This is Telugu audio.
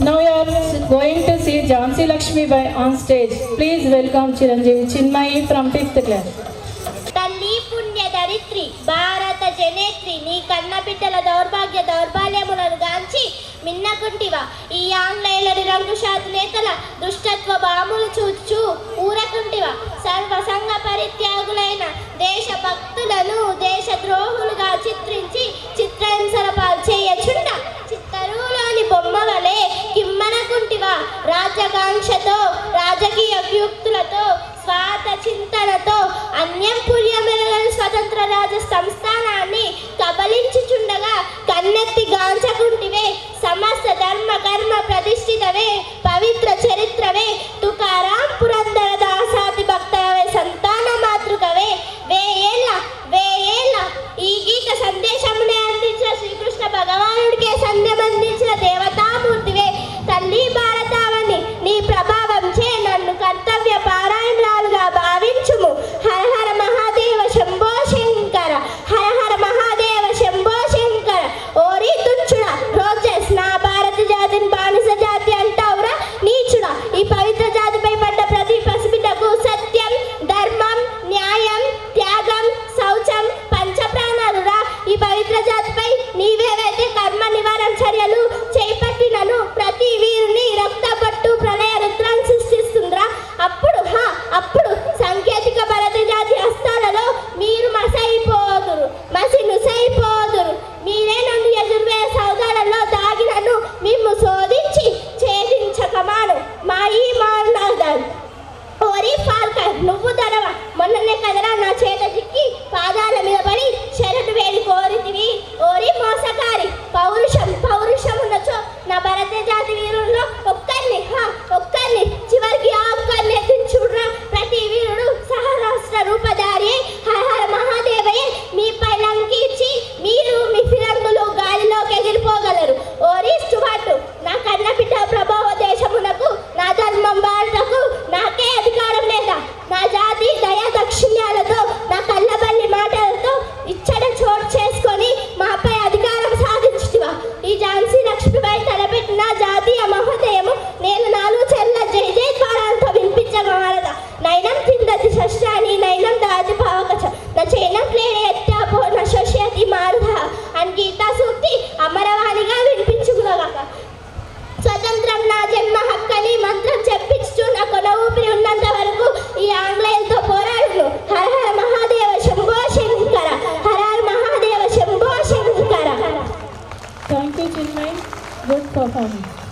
Now you are going to see Jhansi Lakshmi Bai on stage. Please welcome Chiranjeevi Chinmayi from 5th class. తల్లి పుణ్య దరిత్రి భారత జనేత్రి నీ కన్న బిడ్డల దౌర్భాగ్యములను గాంచి మిన్నకుంటివా ఈ ఆంగ్లేయులని రంగు శాతి నేతల దుష్టత్వ బాములు చూచు ఊరకుంటివా సర్వసంగ పరిత్యాగులైన దేశ భక్తులను దేశ ద్రోహులుగా చిత్రించి చిత్రహింసల పాల్చేయచుండ చిత్తరువులోని బొమ్మ వలె కిమ్మనకుంటివా రాజకాంక్షతో రాజకీయ యుక్తులతో స్వార్థ చింతనతో అన్యం పుర్యమెరగని స్వతంత్ర రాజ సంస్థానాన్ని కబలించుచుండగా కన్నెత్తి గాంచకుంటివే సమస్త ధర్మ కర్మ ప్రతిష్ఠితవే పవిత్ర చరిత్రవే తుకారాం పురందర దాసాతి భక్తవే సంతాన మాతృకవే వేయేళ్ళ ఈ గీత సందేశమునే అందించిన శ్రీకృష్ణ భగవానుడికే సందేశం అందించిన దేవతామూర్తివే తల్లి భారతావని నీ ప్రభావం చే నన్ను కర్తవ్య పారాయణాలుగా భావించుము హర హర మహాదేవ శంభో శంకర హర హర మహాదేవ శంభో శంకర ఓరి తుచ్చుడా రోజెస్ నా భారత జాతిని బానిస జాతి అంటావురా నీచుడా ఈ పవిత్ర జాతిపై పడ్డ ప్రతి పసిబిడ్డకు సత్యం ధర్మం న్యాయం త్యాగం శౌచం పంచప్రాణాలురా ఈ పవిత్ర జాతిపై నీవేవైతే కర్మ నివారణ చర్యలు చేపట్టినను ప్రతి వీరుని రక్తపట్టు ప్రళయ రుద్రాన్ని సృష్టిస్తుందిరా అప్పుడు సాంకేతిక భారత జాతి హస్తాలలో మీరు మసినుసైపోదురు మీరే నన్ను ఎదుర్వే సౌదాలలో దాగినను మిమ్ము శోధించి ఛేదించకమాను మా ఈ మానదాలు ఓరి ఫాల్కన్ నువ్వు ధరవ మొన్ననే కదరా నా చేత చిక్కి పాదాల మీద పడి శరణు వేడి కోరితివి ఓరి మోసకారి పౌరుషమున్నచో నా భారత జాతి వీరుల్లో ఒక్కరిని చివరికి ఆ ఒక్కరిని ఎత్తించుడ్రా ప్రతి వీరుడు సహస్ర రూపధారి హర హర మహాదేవయ్య మీపై లంకించి మీరు మీ ఫిరంగులు గాలిలోకి ఎగిరిపోగలరు ఓరి స్టువార్టు నా కన్న బిడ్డ ప్రభావ దేశమునకు నా ధర్మం భారతకు నాకే అధికారం లేదా నా జాతి దయా దక్షిణ్యాలతో నా కళ్ళబల్లి మాటలతో ఇచ్చట చోటు చేసుకొని మాపై అధికారం సాధించుటివా ఈ ఝాన్సీ లక్ష్మిపై తలపెట్టిన జాతీయ మహోదయము నేను నాలుగు చెల్ల జై జై ద్వారాలతో వినిపించగలదా నైనం తిందతి శస్త్రాన్ని నైనం దాది భావకచ నా చైనం ప్లేడే ఎత్తాపో నా శోష్యతి మారుధ అని గీతా సూక్తి అమరవాణిగా వినిపించుకునగాక స్వతంత్రం నా జన్మ హక్కని మంత్రం చెప్పించు నా కొన ఊపిరి ఉన్నంత వరకు ఈ ఆంగ్లేయులతో పోరాడును హర హర మహాదేవ శంభో శంకర హర హర Mahadeva Shambho Shankara. Thank you, Chinmayi. Good performance.